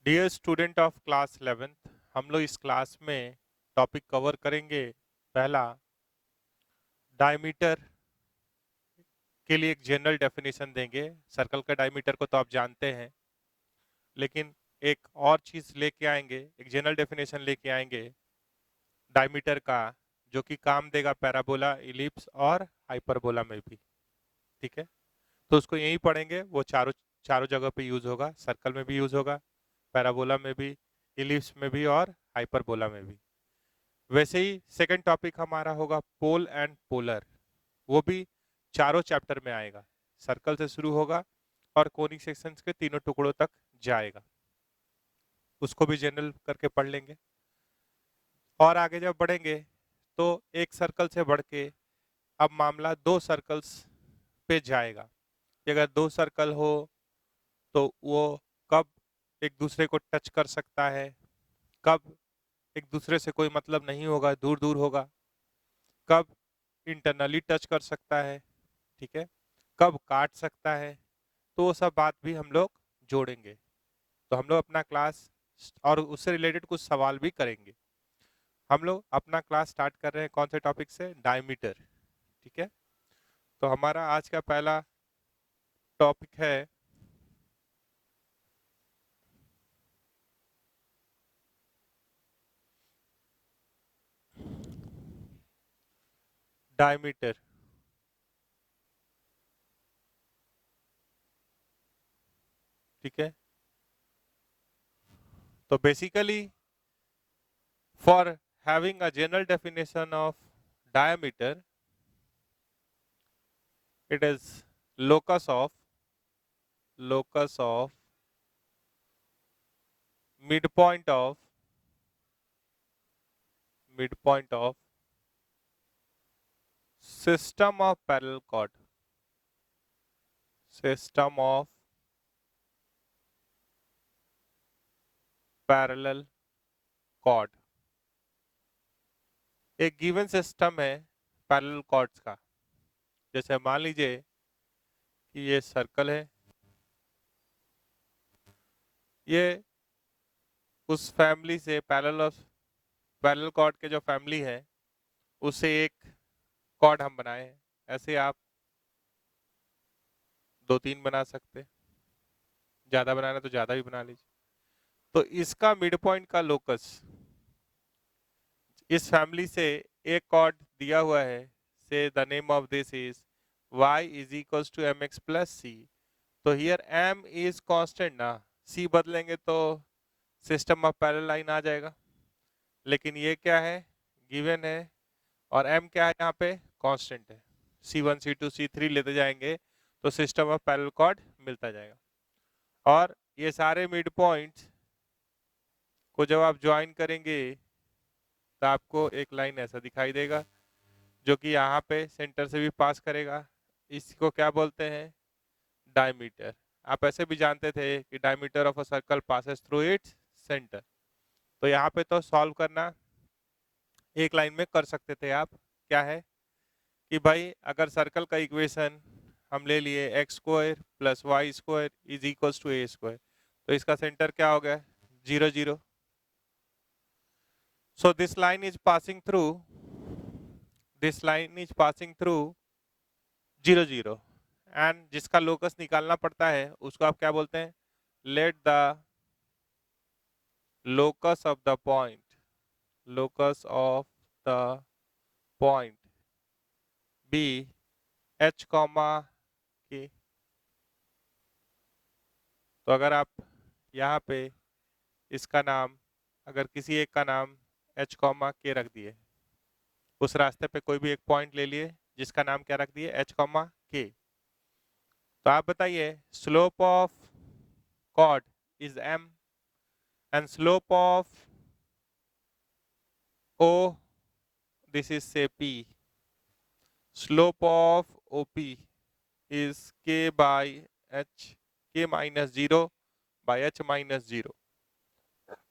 Dear student of class 11th, हम लोग इस क्लास में टॉपिक कवर करेंगे। पहला, डायमीटर के लिए एक जनरल डेफिनेशन देंगे। सर्कल का डायमीटर को तो आप जानते हैं, लेकिन एक और चीज लेके आएंगे, एक जनरल डेफिनेशन लेके आएंगे डायमीटर का, जो कि काम देगा पैराबोला, इलिप्स और हाइपरबोला में भी। ठीक है, तो उसको यहीं पढ़ेंगे। वो चारों चारों जगह पे यूज होगा। सर्कल में भी यूज होगा, पैराबोला में भी, इलिप्स में भी और हाइपरबोला में भी। वैसे ही सेकंड टॉपिक हमारा होगा पोल एंड पोलर। वो भी चारों चैप्टर में आएगा। सर्कल से शुरू होगा और कोनिक सेक्शंस के तीनों टुकड़ों तक जाएगा। उसको भी जनरल करके पढ़ लेंगे। और आगे जब बढ़ेंगे तो एक सर्कल से बढ़ के अब मामला दो सर्कल्स पे जाएगा कि अगर दो सर्कल हो तो वो कब एक दूसरे को टच कर सकता है, कब एक दूसरे से कोई मतलब नहीं होगा, दूर दूर होगा, कब इंटरनली टच कर सकता है, ठीक है, कब काट सकता है। तो वो सब बात भी हम लोग जोड़ेंगे। तो हम लोग अपना क्लास और उससे रिलेटेड कुछ सवाल भी करेंगे। हम लोग अपना क्लास स्टार्ट कर रहे हैं कौन से टॉपिक से? डायमीटर। ठीक है, तो हमारा आज का पहला टॉपिक है डायमीटर। ठीक है, तो basically for having a general definition of diameter, it is locus of locus of midpoint of midpoint of system of parallel chord, system of parallel chord। एक गिवन सिस्टम है पैरेलल कॉर्ड्स का। जैसे मान लीजिए कि ये सर्कल है, ये उस फैमिली से पैरेलल कॉर्ड के जो फैमिली है उससे एक कॉर्ड हम बनाए हैं। ऐसे आप दो तीन बना सकते, ज्यादा बनाना तो ज्यादा भी बना लीजिए। तो इसका मिड पॉइंट का लोकस इस फैमिली से एक कॉर्ड दिया हुआ है, say the name of this is y is equals to m x plus c. तो हियर m इज कांस्टेंट ना, c बदलेंगे तो सिस्टम ऑफ पैरेलल लाइन आ जाएगा। लेकिन ये क्या है? गिवन है। और m क्या है? यहाँ पे कांस्टेंट है। c1 c2 c3 लेते जाएंगे तो सिस्टम ऑफ पैरेलल कॉर्ड मिलता जाएगा। और ये सारे मिड पॉइंट्स को जब आप ज्वाइन करेंगे तो आपको एक लाइन ऐसा दिखाई देगा, जो कि यहाँ पे सेंटर से भी पास करेगा। इसको क्या बोलते हैं? डायमीटर। आप ऐसे भी जानते थे कि diameter of a circle passes through its centre. तो यहाँ पे तो सॉल्व करना एक लाइन में कर सकते थे आप। क्या है कि भाई अगर सर्कल का इक्वेशन हम ले लिए x square plus y square is equals to a square, तो इसका सेंटर क्या हो गया? 0 0। So this line is passing through 0 0। And जिसका लोकस निकालना पड़ता है उसको आप क्या बोलते हैं? Let the locus of the point locus of the point be h comma k. तो अगर आप यहाँ पे इसका नाम, अगर किसी एक का नाम h कॉमा के रख दिए, उस रास्ते पे कोई भी एक पॉइंट ले लिए जिसका नाम क्या रख दिए? h comma k. तो आप बताइए, slope of chord is m and slope of o, this is से p। Slope of OP is k by h, k minus 0 by h minus 0।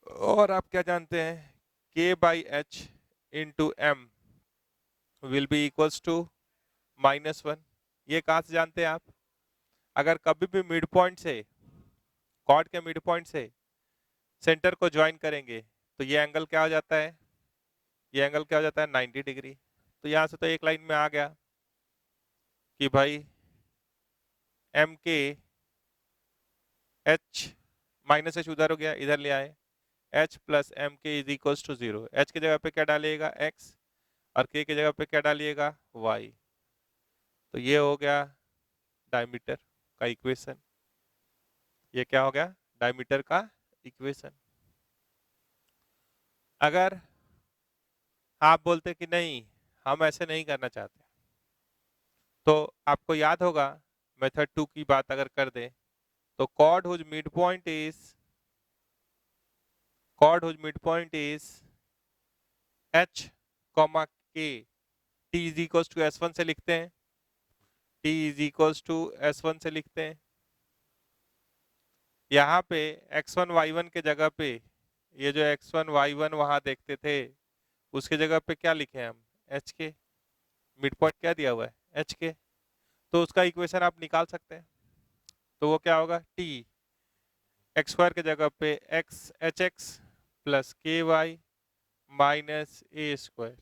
और आप क्या जानते हैं? k बाई h into M will be equals to -1। ये कहाँ से जानते हैं आप? अगर कभी भी मिड पॉइंट से, कॉर्ड के मिड पॉइंट से सेंटर को ज्वाइन करेंगे तो ये एंगल क्या हो जाता है, ये एंगल क्या हो जाता है 90 डिग्री। तो यहाँ से तो एक लाइन में आ गया कि भाई एम के एच माइनस एच उधर हो गया, इधर ले आए, H plus m k is equal to 0। H की जगह पे क्या डालिएगा एक्स और के की जगह पे क्या डालिएगा वाई। तो ये हो गया डायमीटर का इक्वेशन, ये क्या हो गया डायमीटर का इक्वेशन। अगर आप बोलते कि नहीं हम ऐसे नहीं करना चाहते, तो आपको याद होगा मेथड 2 की बात अगर कर दें तो chord whose midpoint is h comma k, t is equal to s1 से लिखते हैं, t is equal to s1 से लिखते हैं। यहाँ पे x1 y1 के जगह पे ये जो x1 y1 वहां देखते थे उसके जगह पे क्या लिखे हम h के, मिड पॉइंट क्या दिया हुआ है h के, तो उसका इक्वेशन आप निकाल सकते हैं। तो वो क्या होगा t एक्स स्क्वायर के जगह पे x H x plus k y minus a square,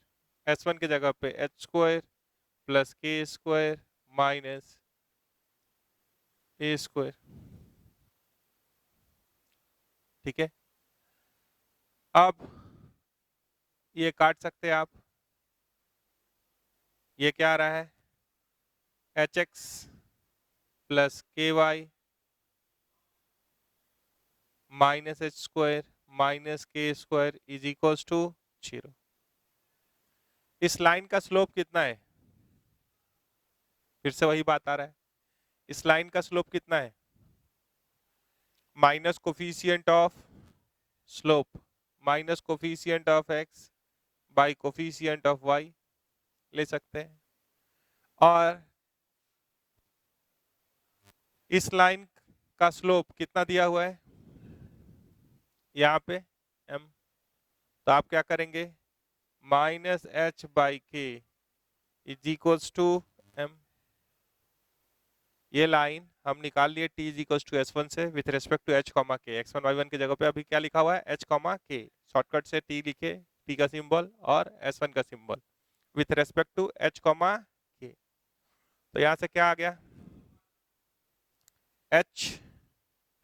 S one के जगह पे एच स्क्वायर प्लस के स्क्वायर माइनस ए स्क्वायर। ठीक है, अब ये काट सकते हैं आप, ये क्या आ रहा है h x plus k y minus h square minus k square is equal to 0। इस लाइन का स्लोप कितना है, फिर से वही बात आ रहा है, इस लाइन का स्लोप कितना है minus coefficient of slope minus coefficient of x by coefficient of y ले सकते हैं। और इस लाइन का स्लोप कितना दिया हुआ है यहाँ पे m, तो आप क्या करेंगे minus h by k is equals to m। ये लाइन हम निकाल लिए t is equals to s1 से with respect to h comma k, x1 y1 की जगह पे अभी क्या लिखा हुआ है h कॉमा के, शॉर्टकट से t लिखे, t का सिंबल और s1 का symbol with respect to h comma k. तो यहाँ से क्या आ गया h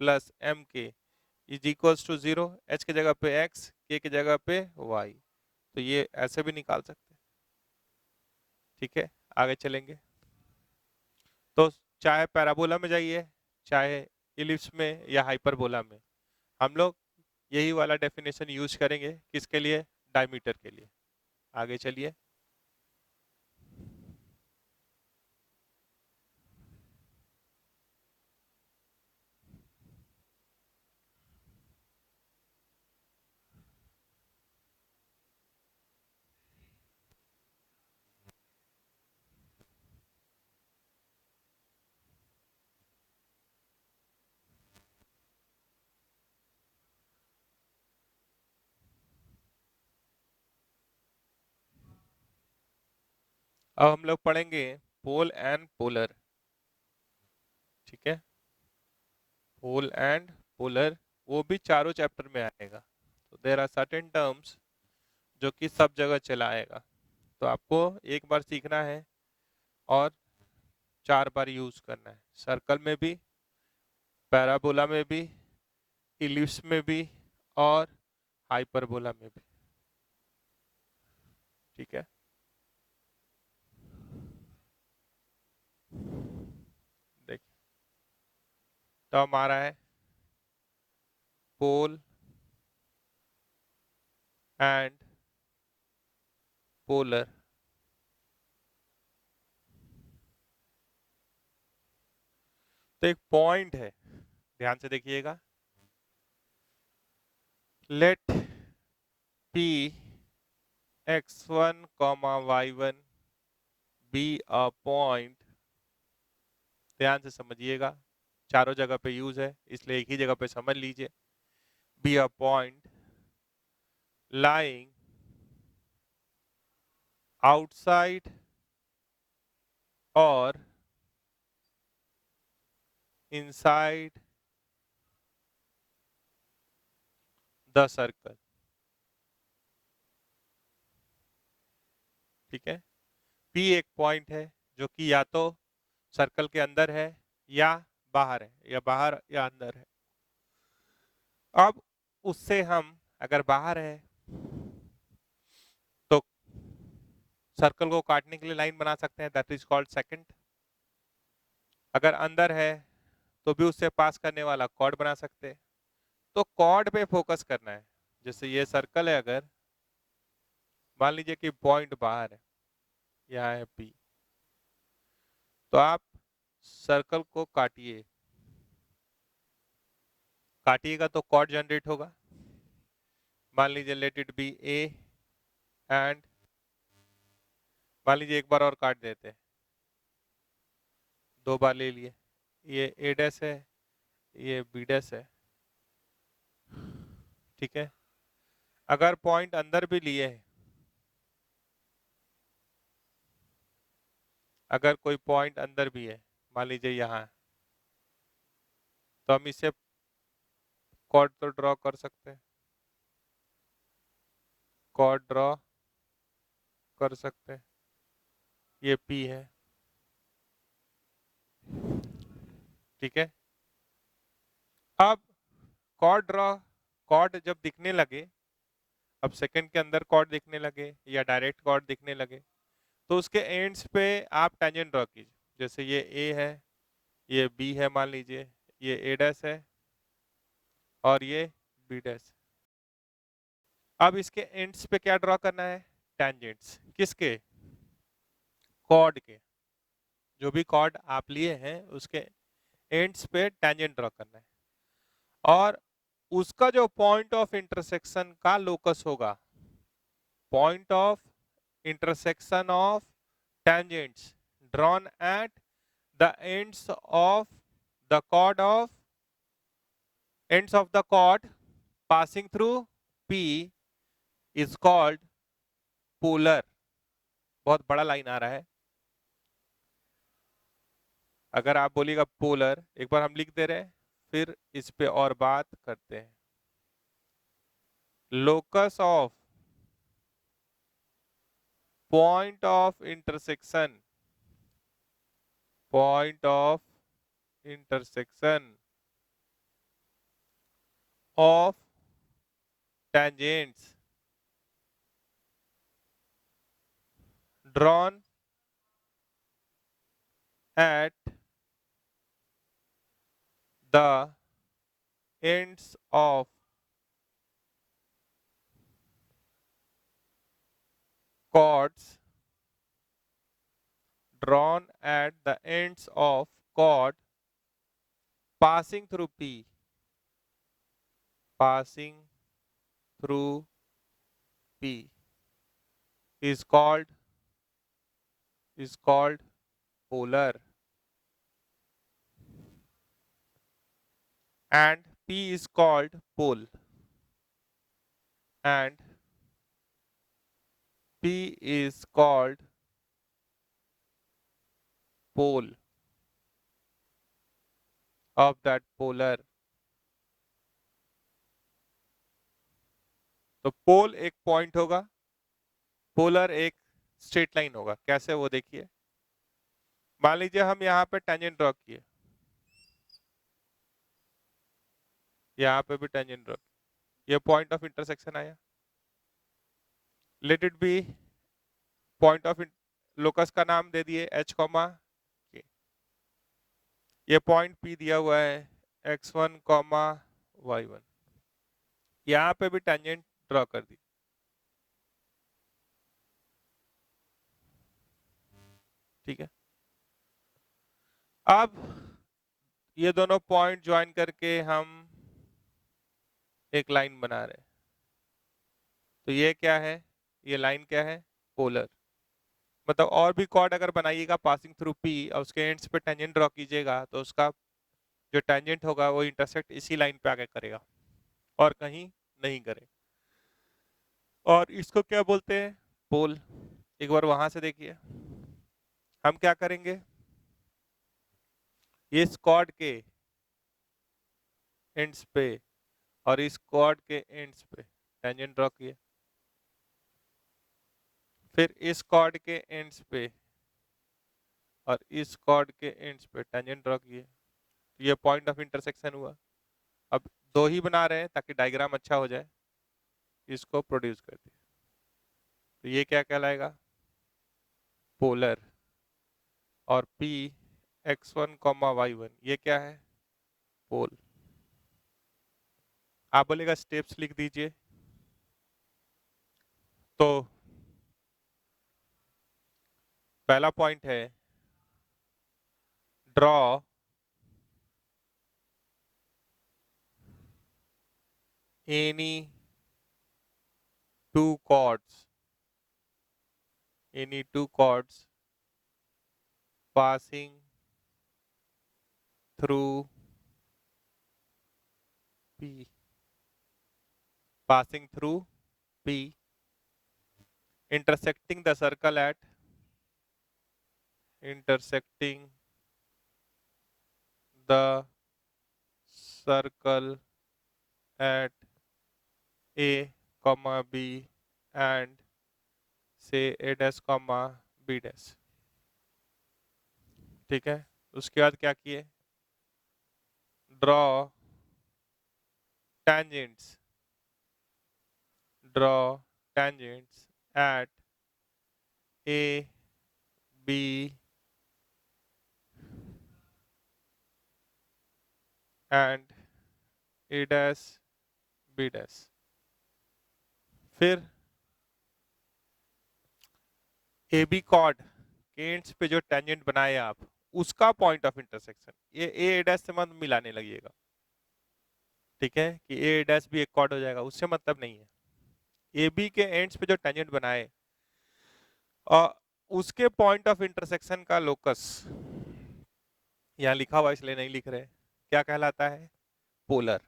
plus m k is equals to 0, h की जगह पे x, k की जगह पे y। तो ये ऐसे भी निकाल सकते हैं। ठीक है, आगे चलेंगे। तो चाहे पैराबोला में जाइए चाहे इलिप्स में या हाइपरबोला में, हम लोग यही वाला डेफिनेशन यूज करेंगे, किसके लिए डायमीटर के लिए। आगे चलिए, अब हम लोग पढ़ेंगे पोल एंड पोलर। ठीक है, पोल एंड पोलर वो भी चारों चैप्टर में आएगा। तो देयर आर सर्टेन टर्म्स जो कि सब जगह चला आएगा, तो आपको एक बार सीखना है और 4 बार यूज करना है, सर्कल में भी, पैराबोला में भी, इलिप्स में भी और हाइपरबोला में भी। ठीक है, देखिए तो हमारा है पोल एंड पोलर। तो एक पॉइंट है, ध्यान से देखिएगा, let p x1 y1 be a point. ध्यान से समझिएगा, चारों जगह पे यूज है इसलिए एक ही जगह पे समझ लीजिए। B a point lying outside or inside the circle. ठीक है, पी एक पॉइंट है जो कि या तो सर्कल के अंदर है या बाहर है, या बाहर या अंदर है। अब उससे हम अगर बाहर है तो सर्कल को काटने के लिए लाइन बना सकते हैं, दैट इज कॉल्ड सेकंड। अगर अंदर है तो भी उससे पास करने वाला कॉर्ड बना सकते हैं। तो कॉर्ड पे फोकस करना है। जैसे ये सर्कल है, अगर मान लीजिए कि पॉइंट बाहर है, यहाँ है पी, तो आप सर्कल को काटिए, काटिएगा तो कॉर्ड जनरेट होगा। मान लीजिए let it be A, and मान लीजिए एक बार और काट देते हैं, 2 बार ले लिए, ये ए डैश है, ये बी डैश है। ठीक है, अगर पॉइंट अंदर भी लिए है, अगर कोई पॉइंट अंदर भी है, मान लीजिए यहाँ है, तो हम इसे कॉर्ड तो ड्रॉ कर सकते हैं, कॉर्ड ड्रॉ कर सकते हैं, ये पी है। ठीक है, अब कॉर्ड ड्रॉ, कॉर्ड जब दिखने लगे, अब सेकंड के अंदर कॉर्ड दिखने लगे या डायरेक्ट कॉर्ड दिखने लगे, तो उसके एंड्स पे आप टेंजेंट ड्रॉ कीजिए। जैसे ये ए है, ये बी है, मान लीजिए ये ए डैश है और ये बी डैश। अब इसके एंड्स पे क्या ड्रॉ करना है? टेंजेंट्स। किसके? कॉर्ड के। जो भी कॉर्ड आप लिए हैं उसके एंड्स पे टेंजेंट ड्रॉ करना है, और उसका जो पॉइंट ऑफ इंटरसेक्शन का लोकस होगा, point of intersection of tangents drawn at the ends of the chord passing through P is called polar। बहुत बड़ा लाइन आ रहा है, अगर आप बोलिएगा पोलर, एक बार हम लिख दे रहे हैं, फिर इस पे और बात करते हैं। Locus of point of intersection, point of intersection of tangents drawn at the ends of chords, drawn at the ends of chord passing through P, passing through P is called polar, and P is called pole, and P is called pole of that polar। तो पोल एक point होगा, polar एक straight line होगा। कैसे, वो देखिए। मान लीजिए हम यहाँ पे टेंजेंट ड्रॉ किए, यहाँ पे भी टेंजेंट ड्रॉ, ये पॉइंट ऑफ इंटरसेक्शन आया। Let it be point of locus का नाम दे दिए एच कॉमा के। ये पॉइंट पी दिया हुआ है x1 कॉमा y1, यहाँ पे भी टेंजेंट ड्रॉ कर दी। ठीक है, अब ये दोनों पॉइंट ज्वाइन करके हम एक लाइन बना रहे हैं। तो ये क्या है? ये लाइन क्या है? पोलर। मतलब और भी कॉर्ड अगर बनाइएगा पासिंग थ्रू पी और उसके एंड्स पे टेंजेंट ड्रॉ कीजिएगा, तो उसका जो टेंजेंट होगा वो इंटरसेक्ट इसी लाइन पे आके करेगा और कहीं नहीं करे, और इसको क्या बोलते हैं? पोल। एक बार वहां से देखिए, हम क्या करेंगे, इस कॉर्ड के एंड्स पे और इस कॉर्ड के एंड्स पे टेंजेंट ड्रॉ किए, फिर इस कॉर्ड के एंड्स पे और इस कॉर्ड के एंड्स पे टेंजेंट ड्रॉ किए, तो ये पॉइंट ऑफ इंटरसेक्शन हुआ। अब दो ही बना रहे हैं ताकि डायग्राम अच्छा हो जाए, इसको प्रोड्यूस कर दिया, तो ये क्या कहलाएगा, पोलर। और P x1 y1 ये क्या है, पोल। आप बोलेगा स्टेप्स लिख दीजिए, तो पहला पॉइंट है draw any two chords, any two chords passing through P, passing through P, intersecting the circle at, intersecting the circle at A, comma B and say A dash comma B dash। ठीक है, उसके बाद क्या किए, draw tangents, draw tangents at A, B and A dash B dash। फिर ए B cord के ends पे जो टेंजेंट बनाए आप, उसका पॉइंट ऑफ इंटरसेक्शन, ये ए डैश से मत मिलाने लगिएगा, ठीक है, कि ए डैश भी एक कॉर्ड हो जाएगा, उससे मतलब नहीं है। ए बी के एंड्स पे जो टेंजेंट बनाए और उसके पॉइंट ऑफ इंटरसेक्शन का लोकस यहाँ लिखा हुआ इसलिए नहीं लिख रहे, क्या कहलाता है, पोलर।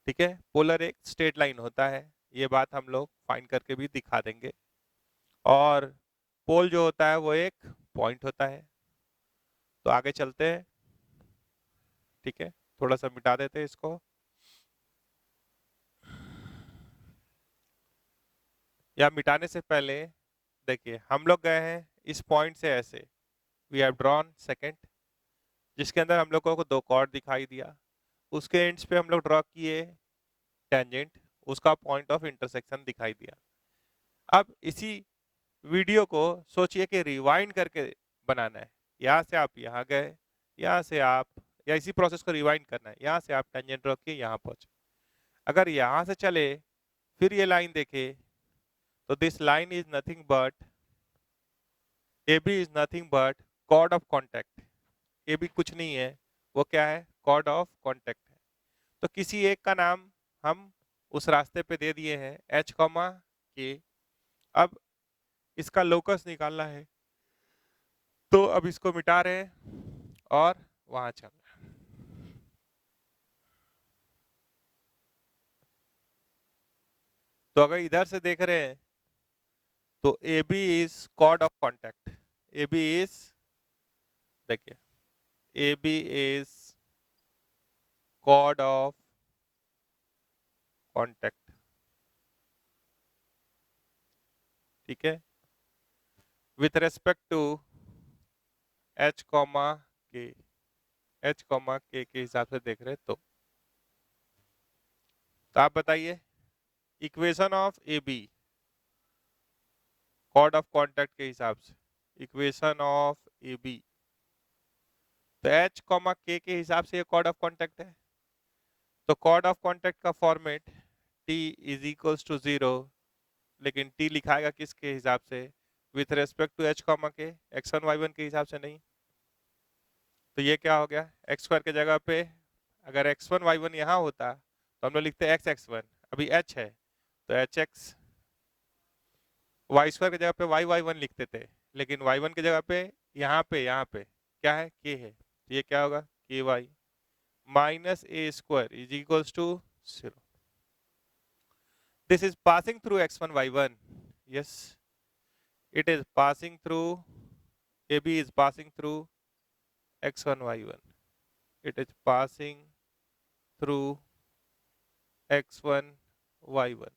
ठीक है, पोलर एक स्ट्रेट लाइन होता है, ये बात हम लोग फाइंड करके भी दिखा देंगे। और पोल जो होता है वो एक पॉइंट होता है। तो आगे चलते हैं, ठीक है, थोड़ा सा मिटा देते हैं इसको, या मिटाने से पहले देखिए हम लोग गए हैं इस पॉइंट से ऐसे, वी हैव ड्रॉन सेकंड, जिसके अंदर हम लोगों को दो कॉर्ड दिखाई दिया, उसके एंड्स पे हम लोग ड्रॉ किए टेंजेंट, उसका पॉइंट ऑफ इंटरसेक्शन दिखाई दिया। अब इसी वीडियो को सोचिए कि रिवाइंड करके बनाना है, यहाँ से आप यहाँ गए, यहाँ से आप, या इसी प्रोसेस को रिवाइंड करना है, यहाँ से आप टेंजेंट ड्रॉ किए यहाँ पहुंचे। अगर यहाँ से चले फिर ये लाइन देखे, तो this line is nothing but, A B is nothing but chord of contact. A B कुछ नहीं है, वो क्या है, कॉर्ड ऑफ कॉन्टेक्ट है। तो किसी एक का नाम हम उस रास्ते पे दे दिए हैं एच कॉमा के। अब इसका लोकस निकालना है, तो अब इसको मिटा रहे हैं और वहां चल रहे हैं। तो अगर इधर से देख रहे हैं तो A B is chord of contact, A B is, देखिए A B is chord of contact, ठीक है, with respect to H comma K, H comma K हिसाब से देख रहे तो आप बताइए equation of A B chord of contact के हिसाब से, इक्वेशन ऑफ ए बी, तो एच कॉमा के हिसाब से ये कॉर्ड ऑफ कॉन्टेक्ट है। तो कॉर्ड ऑफ कॉन्टेक्ट का format t is equals to 0, लेकिन t लिखाएगा किसके हिसाब से, with respect to h comma k, x1 y1 के हिसाब से नहीं। तो ये क्या हो गया, एक्स स्क्वायर के जगह पे अगर x1 y1 यहाँ होता तो हम लोग लिखते x x1, अभी h है तो h x, वाई स्क्वायर की जगह पे वाई वाई वन लिखते थे, लेकिन वाई वन की जगह पे यहाँ पे क्या है, के है, तो ये क्या होगा, k y minus a square is equals to 0। This is passing through x1 y1, yes it is passing through, A B is passing through x1 y1, it is passing through x1 y1।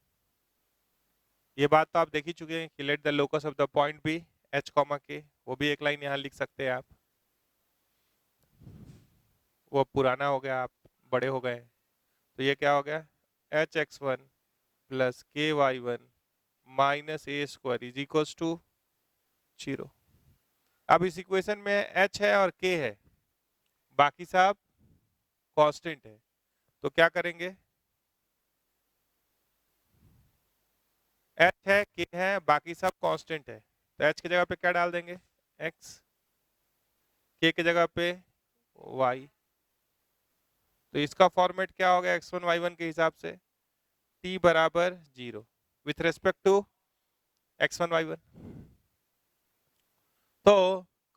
ये बात तो आप देख ही चुके हैं कि let the locus of the point be h, k, वो भी एक लाइन यहाँ लिख सकते हैं आप। वो पुराना हो गया, आप बड़े हो गए, तो ये क्या हो गया, h(x1) plus ky(1) minus a² is equals to 0। अब इस इक्वेशन में h है और k है, बाकी सब कांस्टेंट है, तो क्या करेंगे, h है, k है, बाकी सब कांस्टेंट है, तो h की जगह पे क्या डाल देंगे, x, k की जगह पे y। तो इसका फॉर्मेट क्या हो गया x1 y1 के हिसाब से, t बराबर 0 with respect to x1 y1। तो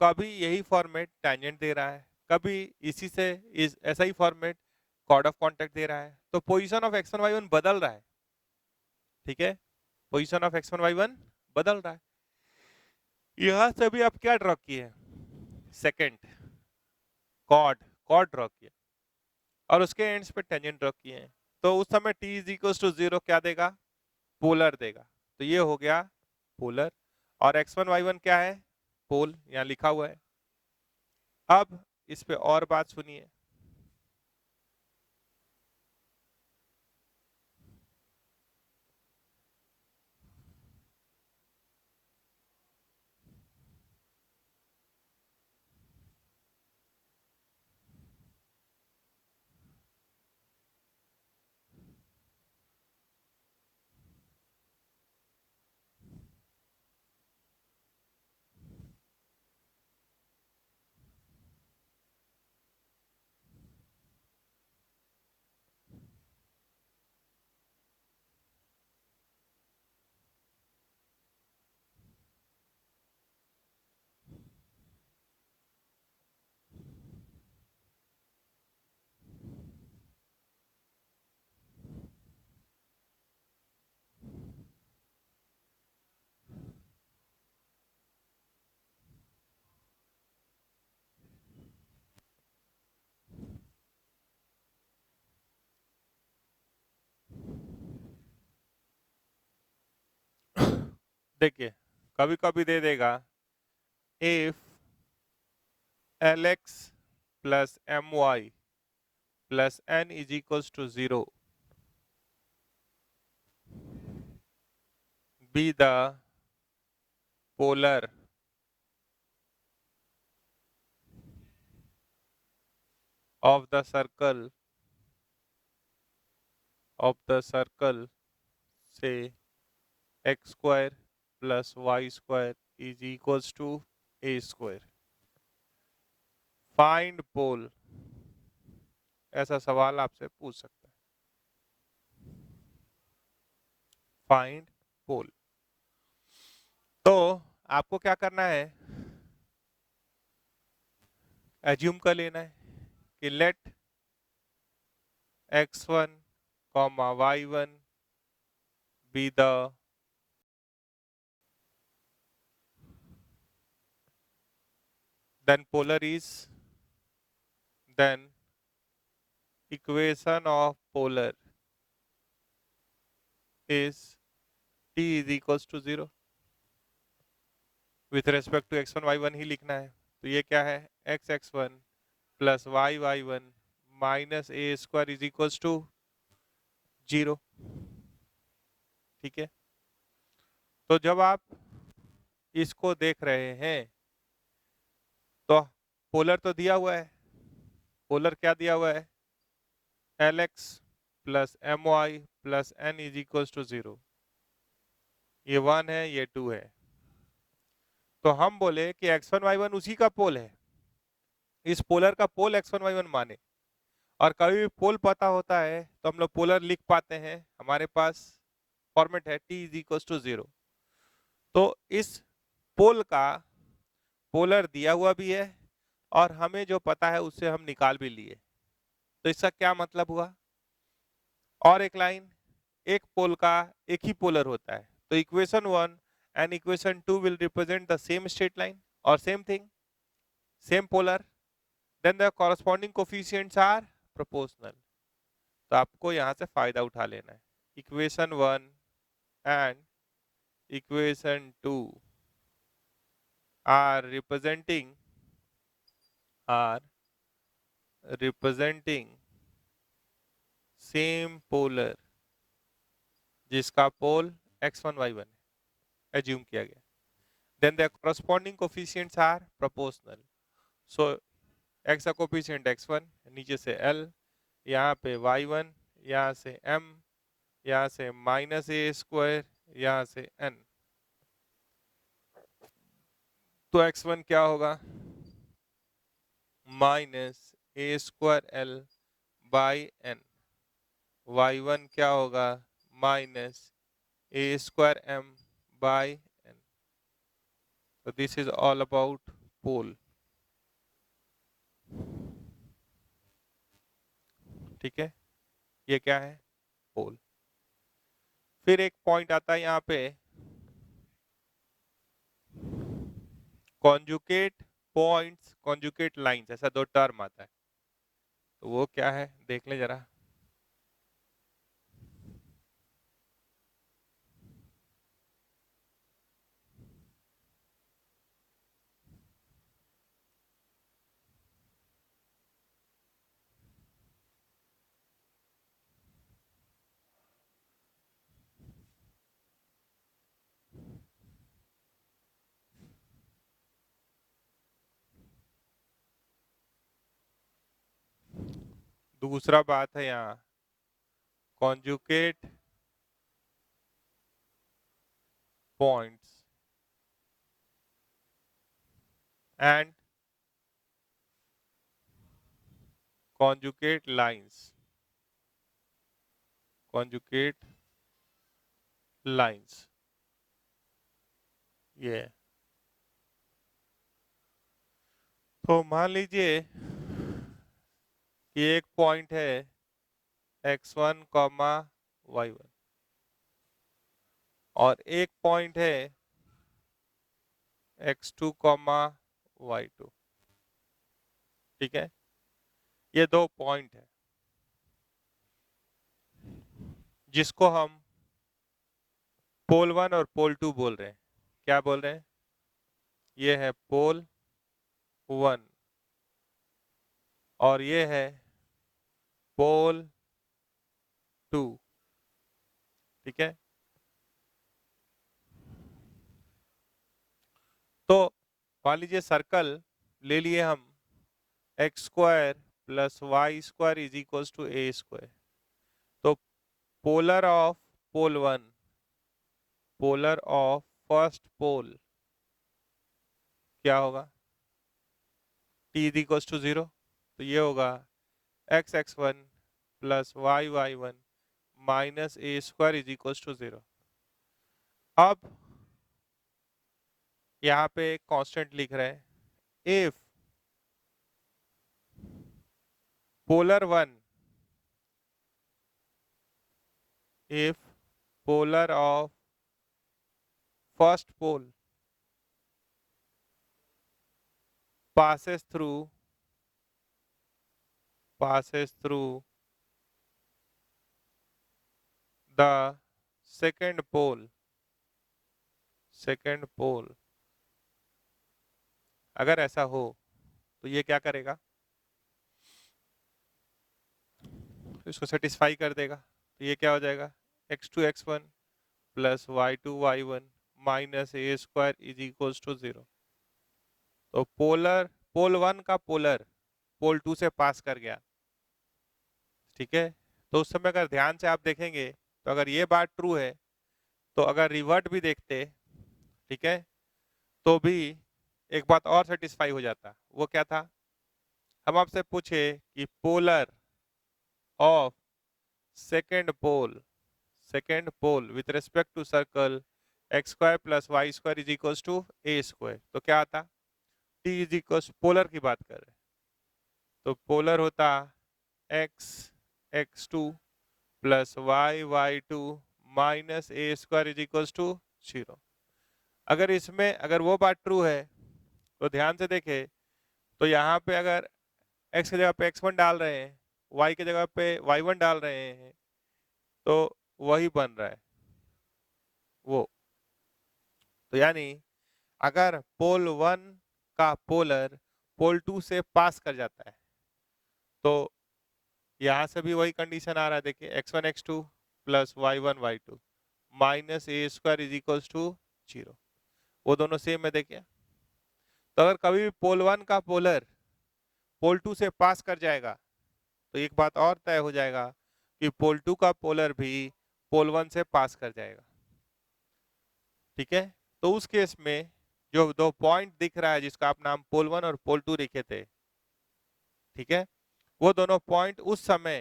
कभी यही फॉर्मेट टैंजेंट दे रहा है, कभी इसी से ऐसा ही फॉर्मेट कॉर्ड ऑफ कांटेक्ट दे रहा है, तो पोजीशन ऑफ x1 y1 बदल रहा है, ठीक है, पोजीशन ऑफ x1 y1 बदल रहा है। यहां से भी आप क्या ड्रॉ किए, सेकंड कॉर्ड कॉर्ड ड्रॉ किया और उसके एंड्स पे टेंजेंट ड्रॉ किए हैं, तो उस समय t इज इक्वल टू 0 क्या देगा, पोलर देगा, तो ये हो गया पोलर। और x1 y1 क्या है, पोल, यहाँ लिखा हुआ है। अब इस पे और बात सुनिए, देखिए कभी कभी दे देगा if lx plus my plus n is equals to 0 be the polar of the circle say x square plus y square is equals to a square, find pole, ऐसा सवाल आपसे पूछ सकता है, फाइंड पोल। तो आपको क्या करना है, एज्यूम कर लेना है कि late x1 comma y1 be the then polar is then equation of polar is t is equals to 0 with respect to x1 y1 ही लिखना है, तो ये क्या है x(x1) plus y(y1) minus a² is equals to 0, ठीक है। तो जब आप इसको देख रहे हैं तो पोलर तो दिया हुआ है, पोलर क्या दिया हुआ है, lx plus my plus n is equals to 0, ये 1 है, ये 2 है, तो हम बोले कि x1 y1 उसी का पोल है, इस पोलर का पोल x1 y1 माने। और कभी भी पोल पता होता है तो हम लोग पोलर लिख पाते हैं, हमारे पास फॉर्मेट है t इज इक्वल्स टू 0। तो इस पोल का पोलर दिया हुआ भी है और हमें जो पता है उससे हम निकाल भी लिए, तो इसका क्या मतलब हुआ, और एक लाइन, एक पोल का एक ही पोलर होता है, तो equation 1 and equation 2 will represent the same straight line और same thing, same polar, then the corresponding coefficients are proportional. तो आपको यहाँ से फायदा उठा लेना है। Equation 1 and equation 2 are representing same polar, जिसका पोल x1 y1 है, एज्यूम किया गया। Then the corresponding coefficients are proportional. So x का कोफिशिएंट x1, नीचे से l, यहाँ पे y1, यहाँ से m, यहाँ से -a², यहाँ से n। तो x1 क्या होगा? -a²l by n। y1 क्या होगा? -a²m by n। तो दिस इज ऑल अबाउट पोल। ठीक है, ये क्या है? पोल। फिर एक पॉइंट आता है यहाँ पे, कॉन्जुगेट पॉइंट्स, कॉन्जुगेट लाइंस, ऐसा दो टर्म आता है। तो वो क्या है देख ले जरा। दूसरा बात है यहाँ, conjugate points and conjugate lines, conjugate lines ये। तो मान लीजिए कि एक पॉइंट है x1, y1 और एक पॉइंट है x2, y2। ठीक है, ये दो पॉइंट है जिसको हम पोल 1 और पोल 2 बोल रहे हैं। क्या बोल रहे हैं? ये है पोल 1 और ये है पोल 2। ठीक है, तो मान लीजिए सर्कल ले लिए हम, x² + y² is equal to a²। तो polar of pole 1, polar of first pole क्या होगा? t is equal to 0। तो ये होगा x(x1) + y(y1) minus a² is equal to 0। अब यहाँ पे एक कांस्टेंट लिख रहे हैं, if polar 1, if polar of first pole passes through the second pole, अगर ऐसा हो तो ये क्या करेगा? इसको सेटिस्फाई कर देगा। तो ये क्या हो जाएगा? x2 x1 + y2 y1 minus a² is equal to 0। तो पोल 1 का पोलर पोल 2 से पास कर गया। ठीक है, तो उस समय अगर ध्यान से आप देखेंगे तो अगर ये बात ट्रू है तो अगर रिवर्ट भी देखते, ठीक है, तो भी एक बात और सेटिस्फाई हो जाता। वो क्या था? हम आपसे पूछे कि polar of second pole with respect to circle x² + y² is equal to a²। तो क्या आता? t इज इक्वल, पोलर की बात कर रहे हैं, तो पोलर होता x(x2) + y(y2) minus a² is equal to 0। अगर इसमें अगर वो बात ट्रू है तो ध्यान से देखें, तो यहाँ पे अगर x की जगह पे x1 डाल रहे हैं y की जगह पे y1 डाल रहे हैं तो वही बन रहा है वो। तो यानी अगर पोल 1 का पोलर पोल 2 से पास कर जाता है तो यहां से भी वही कंडीशन आ रहा है, देखिए x1 x2 plus y1 y2 minus a square is equals to 0। वो दोनों सेम है देखिए। तो अगर कभी भी पोल 1 का पोलर पोल 2 से पास कर जाएगा तो एक बात और तय हो जाएगा कि पोल 2 का पोलर भी पोल 1 से पास कर जाएगा। ठीक है, तो उस केस में जो दो पॉइंट दिख रहा है जिसका आप नाम पोल 1 और पोल 2 लिखे थे, ठीक है, वो दोनों पॉइंट उस समय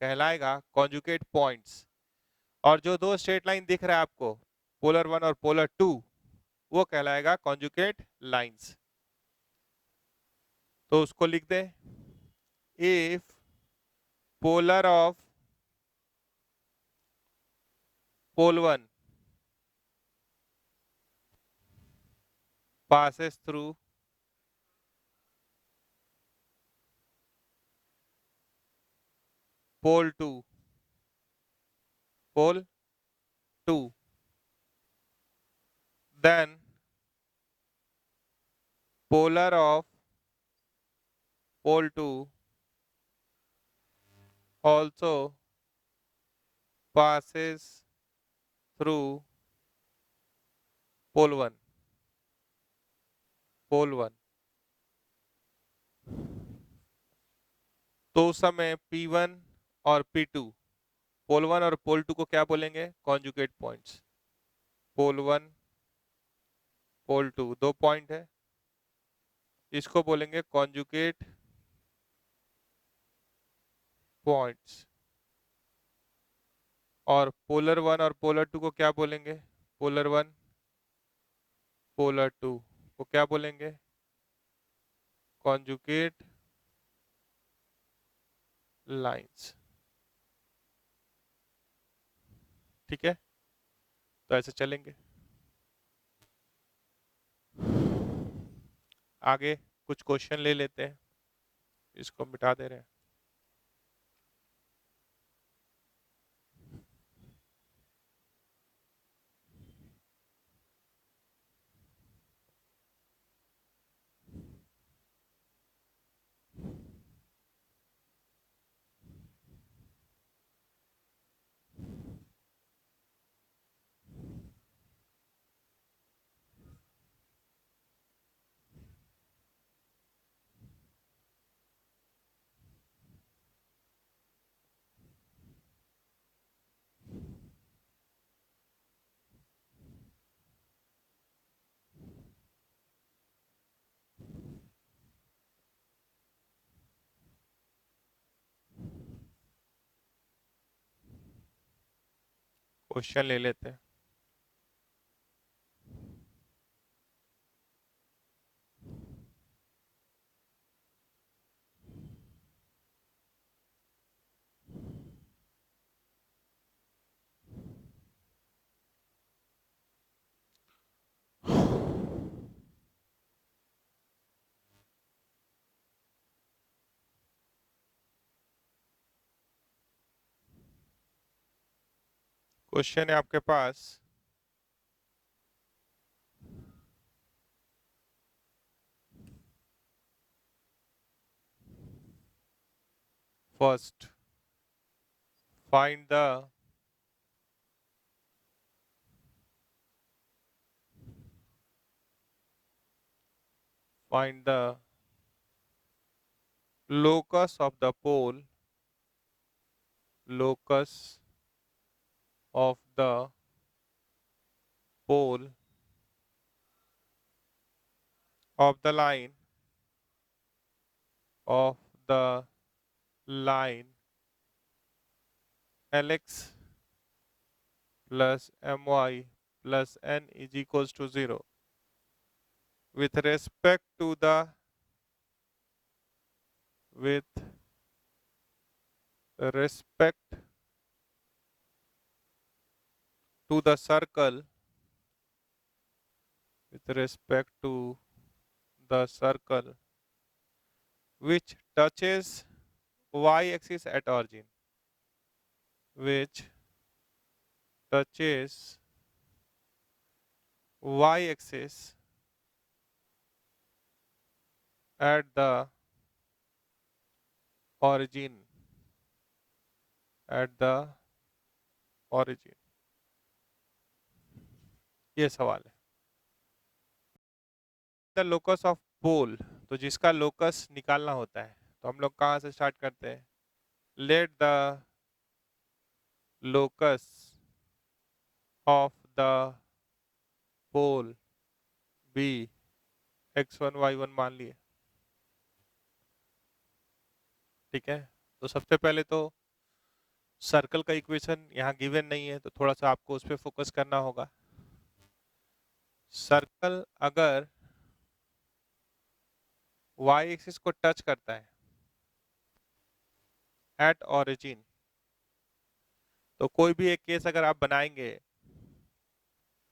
कहलाएगा कॉन्जुगेट पॉइंट्स। और जो दो स्ट्रेट लाइन दिख रहा है आपको पोलर 1 और पोलर 2, वो कहलाएगा कॉन्जुगेट लाइंस। तो उसको लिख दे, if polar of pole 1 passes through pole 2 then polar of pole 2 also passes through pole 1। तो उस समय P1 और P2 पोल 1 और पोल 2 को क्या बोलेंगे? Conjugate points. पोल 1 पोल 2 दो पॉइंट है, इसको बोलेंगे कॉन्जुगेट पॉइंट्स। और पोलर 1 और पोलर 2 को क्या बोलेंगे? पोलर 1 पोलर 2 को क्या बोलेंगे? Conjugate lines. ठीक है, तो ऐसे चलेंगे। आगे कुछ क्वेश्चन ले लेते हैं, इसको मिटा दे रहे हैं। क्वेश्चन ले लेते हैं। क्वेश्चन है आपके पास, first find the locus of the pole, locus of the pole of the line of the line Lx plus My plus n is equals to 0 with respect to the with respect to the circle with respect to the circle which touches y axis at origin which touches y axis at the origin origin। ये सवाल है। The locus of पोल, तो जिसका locus निकालना होता है तो हम लोग कहाँ से स्टार्ट करते हैं? Let the locus of the pole be x1 y1 मान लिए, ठीक है। तो सबसे पहले तो सर्कल का इक्वेशन यहाँ गिवन नहीं है तो थोड़ा सा आपको उस पर फोकस करना होगा। सर्कल अगर y एक्सिस को टच करता है एट ऑरिजिन, तो कोई भी एक केस अगर आप बनाएंगे,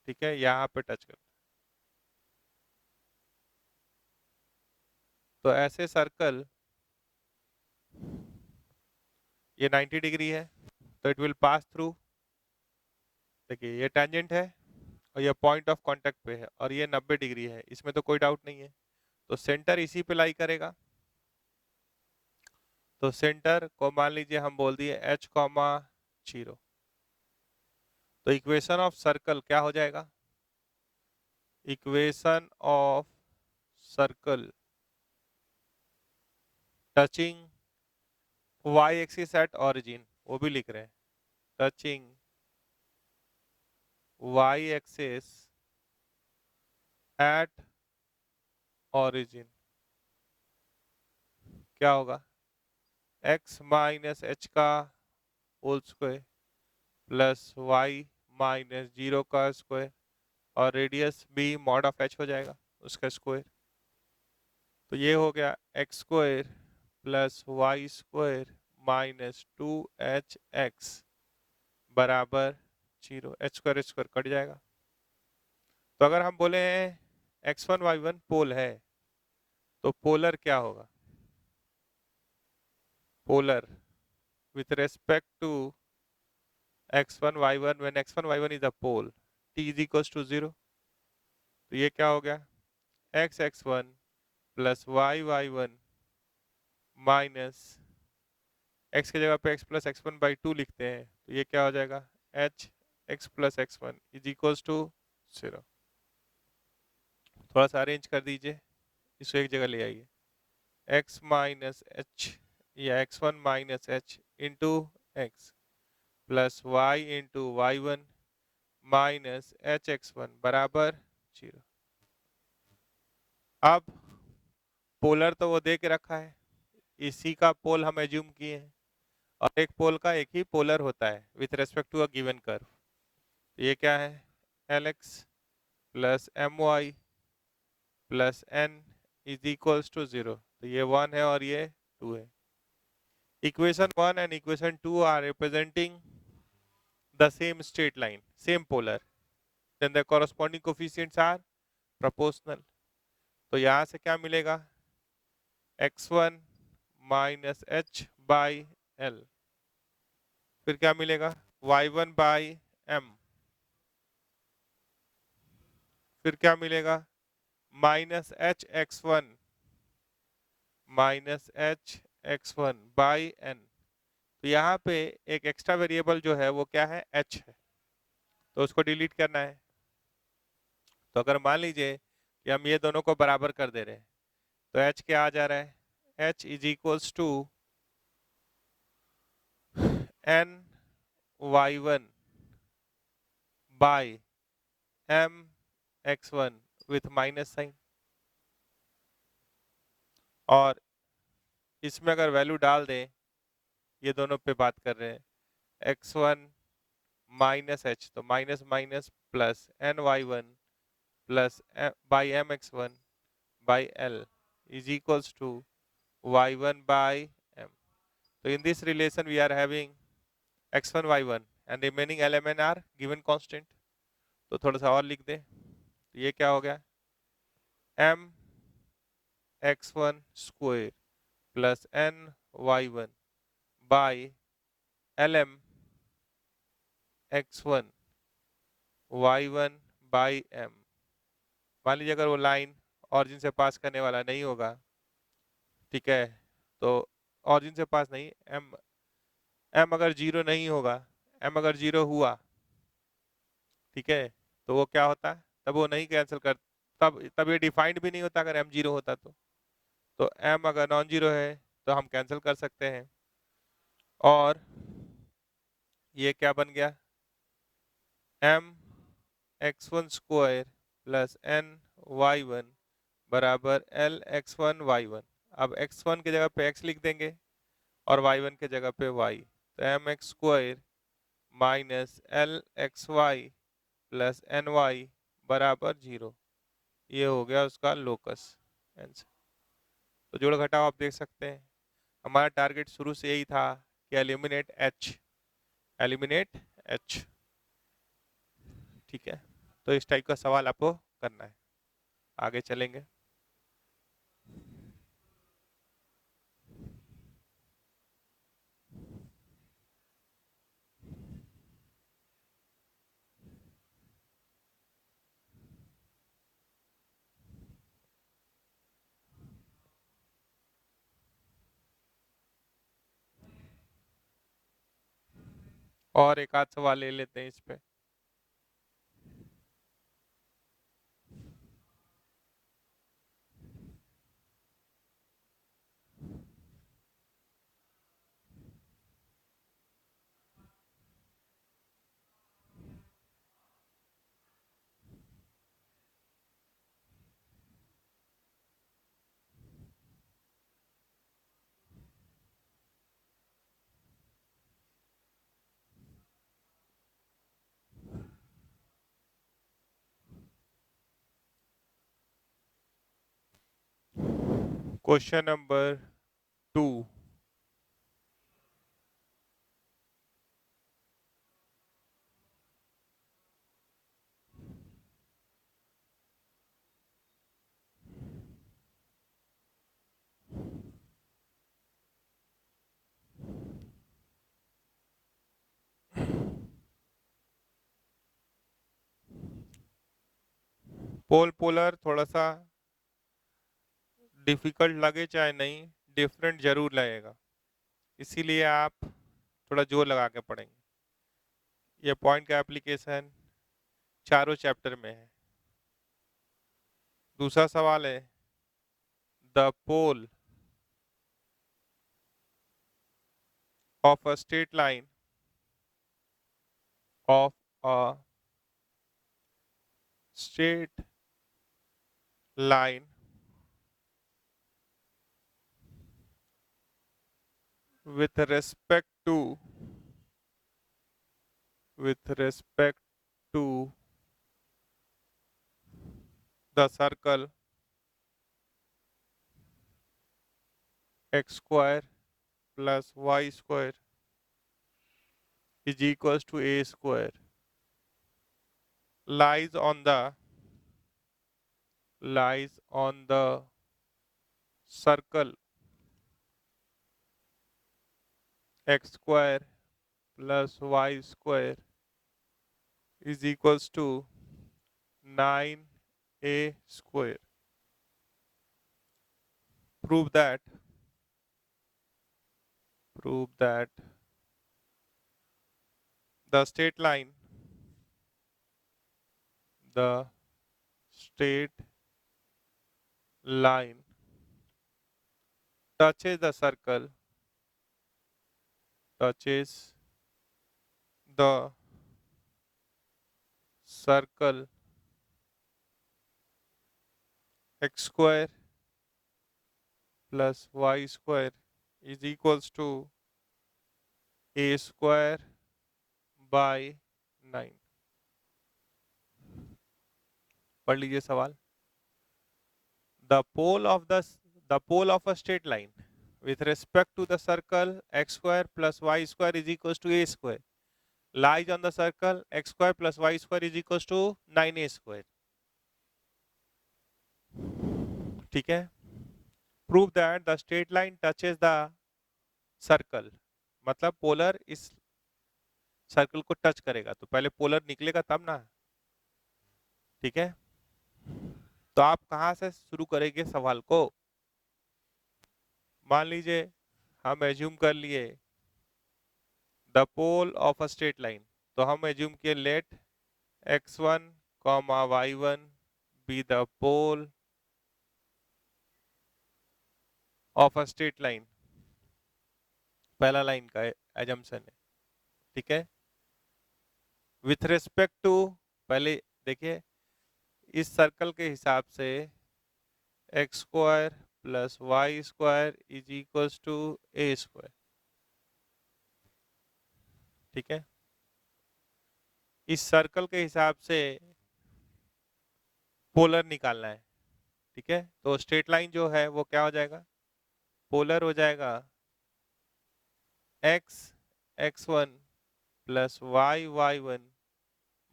ठीक है, यहाँ पे टच कर, तो ऐसे सर्कल ये 90 डिग्री है तो इट विल पास थ्रू, देखिए ये टेंजेंट है और ये पॉइंट ऑफ कांटेक्ट पे है और ये 90 डिग्री है, इसमें तो कोई डाउट नहीं है। तो सेंटर इसी पे लाई करेगा, तो सेंटर को मान लीजिए हम बोल दिए h, 0। तो इक्वेशन ऑफ सर्कल क्या हो जाएगा? Equation of circle touching y axis at origin, वो भी लिख रहे हैं, touching y axis at origin क्या होगा? x माइनस एच का whole square plus y minus 0 का स्क्वायर और रेडियस भी मॉड ऑफ h हो जाएगा उसका स्क्वायर। तो ये हो गया x square plus y square minus 2hx बराबर 0। एच स्क्वायर कट जाएगा। तो अगर हम बोले हैं x1 y1 पोल है तो पोलर क्या होगा? Polar with respect to x1 y1 when x1 y1 is a pole t is equals to 0। तो ये क्या हो गया? x x1 plus y y1 minus x की जगह पे x प्लस x1 बाई 2 लिखते हैं तो ये क्या हो जाएगा? h x plus x1 is equals to 0। थोड़ा सा अरेंज कर दीजिए, इसको एक जगह ले आइए। x माइनस एच या x1 minus h into x plus y into y one minus h x1 बराबर 0। अब पोलर तो वो दे के रखा है, इसी का पोल हम एज्यूम किए हैं और एक पोल का एक ही पोलर होता है with respect to a given curve. तो ये क्या है? Lx plus m y plus n is equals to 0। तो ये 1 है और ये 2 है। Equation 1 and equation 2 are representing the same straight line, same polar, then the corresponding coefficients are proportional. तो यहाँ से क्या मिलेगा? x1 minus h by L, फिर क्या मिलेगा? y1 बाई एम, फिर क्या मिलेगा? Minus h x1 minus h x1 by n. तो यहाँ पे एक एक्स्ट्रा वेरिएबल जो है वो क्या है? h है, तो उसको डिलीट करना है। तो अगर मान लीजिए कि हम ये दोनों को बराबर कर दे रहे हैं तो h क्या आ जा रहा है? h is equals to n y one by m x1 with minus sign. और इसमें अगर वैल्यू डाल दें, ये दोनों पे बात कर रहे हैं, x1 माइनस एच तो minus minus plus n y one plus by m x1 by l is equals to y1 by m। तो in this relation we are having x1 y1 and remaining element are given constant। तो थोड़ा सा और लिख दे, तो ये क्या हो गया? m x1 square plus n y1 by LM x1 y1 by m। मान लीजिए अगर वो लाइन ऑरिजिन से पास करने वाला नहीं होगा, ठीक है, तो ऑरिजिन से पास नहीं, m अगर जीरो नहीं होगा, m अगर जीरो हुआ, ठीक है, तो वो क्या होता है, तब वो नहीं कैंसिल कर, तब ये डिफाइंड भी नहीं होता अगर m जीरो होता तो m अगर नॉन जीरो है तो हम कैंसिल कर सकते हैं। और ये क्या बन गया, m x1 square plus n y1 बराबर l x1 y1। अब x1 की जगह पे x लिख देंगे और y1 की जगह पे y, तो m x square minus l x y plus n y बराबर 0। ये हो गया उसका लोकस आंसर। तो जोड़ घटाव आप देख सकते हैं, हमारा टारगेट शुरू से यही था कि एलिमिनेट एच। ठीक है, तो इस टाइप का सवाल आपको करना है। आगे चलेंगे। और एक आध सवाल ले लेते हैं इस पे। Question number 2। पोलर थोड़ा सा डिफिकल्ट लगे चाहे नहीं, डिफरेंट जरूर लगेगा, इसीलिए आप थोड़ा जोर लगा के पढ़ेंगे। ये पॉइंट का एप्लीकेशन चारों चैप्टर में है। दूसरा सवाल है, the pole of a straight line of a straight line with respect to the circle x square plus y square is equals to a square lies on the circle x square plus y square is equals to 9a square. Prove that the straight line touches the circle x square plus y square is equals to a square by 9। पढ़ लीजिए सवाल। The pole of a straight line with respect to the circle x square plus y square is equals to a square lies on the circle x square plus y square is equals to 9a square। ठीक है, prove that the straight line touches the circle मतलब polar इस circle को touch करेगा, तो पहले polar निकलेगा तब ना, ठीक है। तो आप कहां से शुरू करेंगे सवाल को? मान लीजिए हम एज्यूम कर लिए the pole of a straight line, तो हम एज्यूम किए let x1 y1 be the pole of a straight line. पहला लाइन का एजम्पशन है, ठीक है। विथ रिस्पेक्ट टू, पहले देखिए इस सर्कल के हिसाब से x square plus y square is equals to a square, ठीक है। इस सर्कल के हिसाब से पोलर निकालना है, ठीक है। तो स्ट्रेट लाइन जो है वो क्या हो जाएगा? पोलर हो जाएगा x x1 plus y1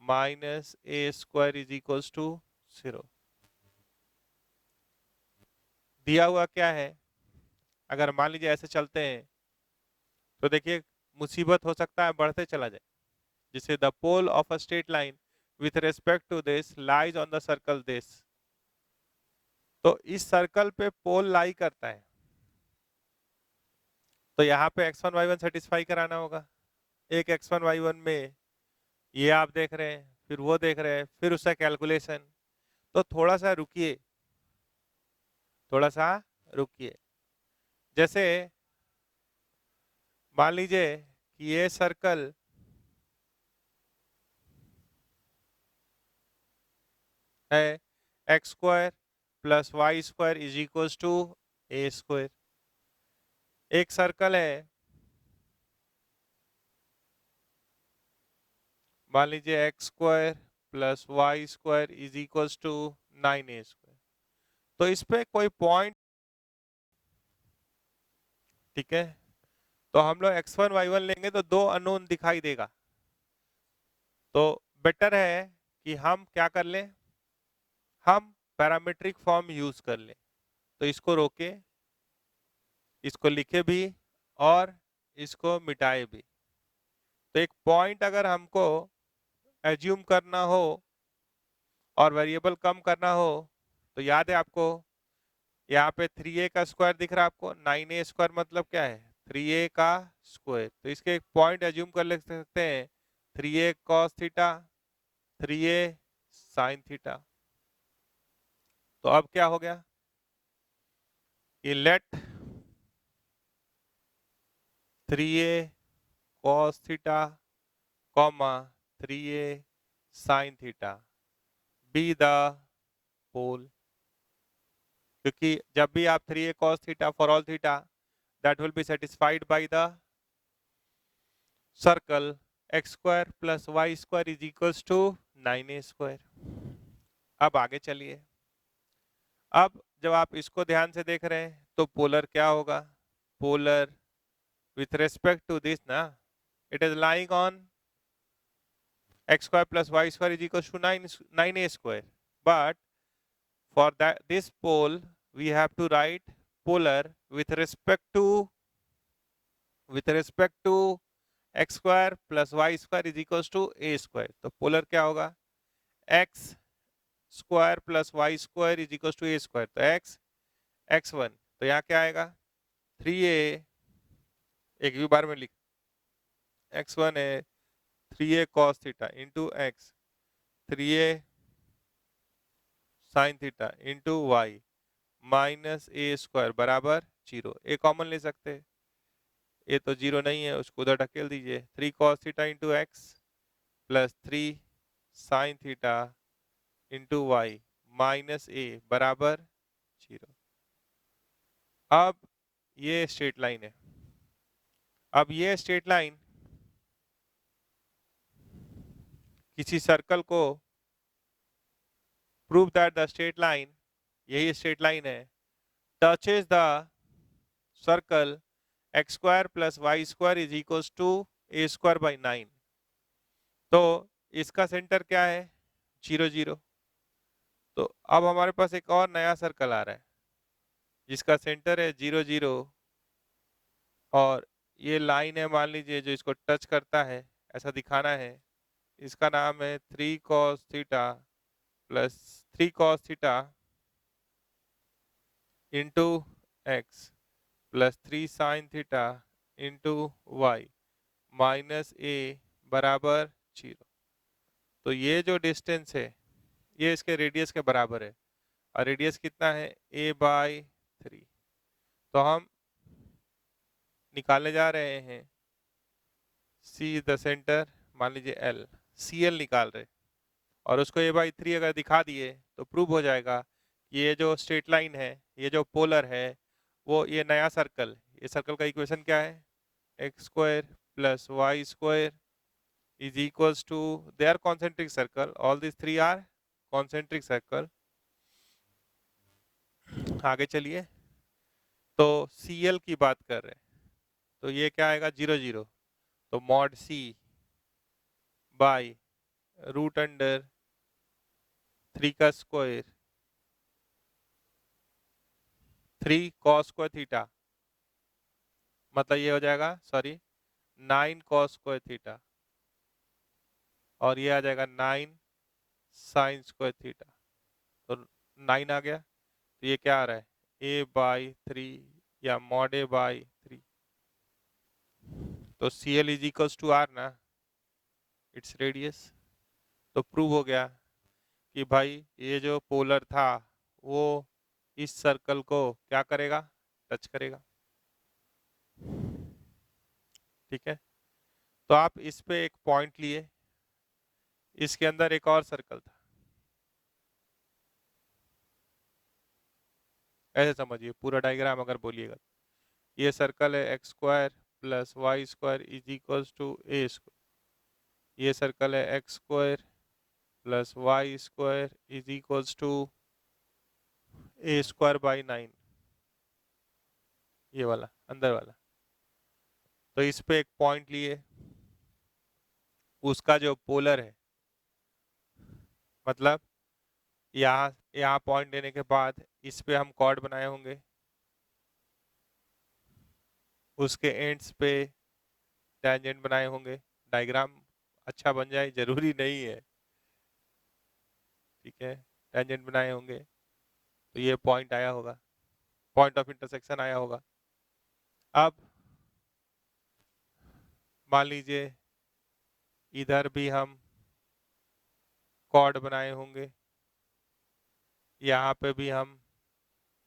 minus a square is equals to 0। दिया हुआ क्या है? अगर मान लीजिए ऐसे चलते हैं तो देखिए मुसीबत हो सकता है बढ़ते चला जाए, जिसे the pole of a straight line with respect to this lies on the circle this. तो इस सर्कल पे पोल लाई करता है, तो यहाँ पे x1 y1 सेटिस्फाई कराना होगा। एक x1 y1 में ये आप देख रहे हैं, फिर वो देख रहे हैं, फिर उसका कैलकुलेशन। तो थोड़ा सा रुकिए, थोड़ा सा रुकिए। जैसे मान लीजिए कि ये सर्कल है x square plus y square is equals to a square. एक सर्कल है, मान लीजिए x square plus y square is equals to 9a square. तो इस पे कोई पॉइंट, ठीक है। तो हम लोग x1 y1 लेंगे तो दो अननोन दिखाई देगा, तो बेटर है कि हम क्या कर लें, हम पैरामीट्रिक फॉर्म यूज कर लें। तो इसको रोके, इसको लिखे भी और इसको मिटाए भी। तो एक पॉइंट अगर हमको एज्यूम करना हो और वेरिएबल कम करना हो, तो याद है आपको यहाँ पे 3a का स्क्वायर दिख रहा है आपको, 9a स्क्वायर मतलब क्या है? 3a का स्क्वायर। तो इसके एक पॉइंट एज्यूम कर ले सकते हैं 3a cos theta, 3a sin theta. तो अब क्या हो गया कि let 3a cos theta comma 3a sin theta be the pole. क्योंकि जब भी आप 3a cos theta for all theta that will be satisfied by the circle x square plus y square is equals to 9a square। अब आगे चलिए, अब जब आप इसको ध्यान से देख रहे हैं तो पोलर क्या होगा? Polar with respect to this ना, it is lying on x square plus y square is equals to 9a square, but for that this pole we have to write polar with respect to x square plus y square is equals to a square। तो polar क्या होगा? x square plus y square is equal to a square. तो x x1, तो यहाँ क्या आएगा? 3a, एक भी बार में लिख, x1 है 3a cos theta into x, 3a sin theta into y minus a square बराबर 0। ए कॉमन ले सकते हैं, ये तो 0 नहीं है, उसको उधर ढकेल दीजिए। 3 cos theta into x plus 3 sin theta into y minus a बराबर 0। अब ये स्ट्रेट लाइन है, अब ये स्ट्रेट लाइन किसी सर्कल को prove that the straight line, यही स्ट्रेट लाइन है, touches the circle x square plus y square is equal to a square by 9। तो इसका सेंटर क्या है? 0 0। तो अब हमारे पास एक और नया सर्कल आ रहा है जिसका सेंटर है 0 0 और ये लाइन है मान लीजिए जो इसको टच करता है, ऐसा दिखाना है। इसका नाम है 3 cos theta plus 3 cos theta into x plus 3 sine theta into y minus a बराबर 0। तो ये जो डिस्टेंस है ये इसके रेडियस के बराबर है और रेडियस कितना है a/3। तो हम निकालने जा रहे हैं सी द सेंटर, मान लीजिए एल, सी एल निकाल रहे और उसको a/3 अगर दिखा दिए तो प्रूव हो जाएगा कि ये जो स्ट्रेट लाइन है, ये जो पोलर है, वो ये नया सर्कल, ये सर्कल का इक्वेशन क्या है, x square plus y square is equals to, they are concentric circle, all this three are concentric circle. आगे चलिए, तो सी एल की बात कर रहे हैं तो ये क्या आएगा 0 0, तो mod c by root under 3 का स्क्वायर 3 cos स्क्वायर थीटा, मतलब ये हो जाएगा, सॉरी 9 cos स्क्वायर थीटा और ये आ जाएगा 9 साइन स्क्वायर थीटा। तो 9 आ गया, तो ये क्या आ रहा है a/3 या मॉड a/3। तो c l is equals to r ना, इट्स रेडियस। तो प्रूव हो गया कि भाई ये जो पोलर था वो इस सर्कल को क्या करेगा, टच करेगा। ठीक है, तो आप इस पे एक पॉइंट लिए, इसके अंदर एक और सर्कल था, ऐसे समझिए पूरा डायग्राम अगर बोलिएगा। ये सर्कल है x square plus y square is equals to a square, ये सर्कल है x square plus y square is equals to a square by 9, ये वाला अंदर वाला। तो इस पे एक पॉइंट लिए, उसका जो पोलर है, मतलब यहाँ यहाँ पॉइंट लेने के बाद इस पे हम कॉर्ड बनाए होंगे, उसके एंड्स पे टेंजेंट बनाए होंगे। डायग्राम अच्छा बन जाए जरूरी नहीं है, ठीक है, टेंजेंट बनाए होंगे तो ये पॉइंट आया होगा, पॉइंट ऑफ इंटरसेक्शन आया होगा। अब मान लीजिए इधर भी हम कॉर्ड बनाए होंगे, यहाँ पे भी हम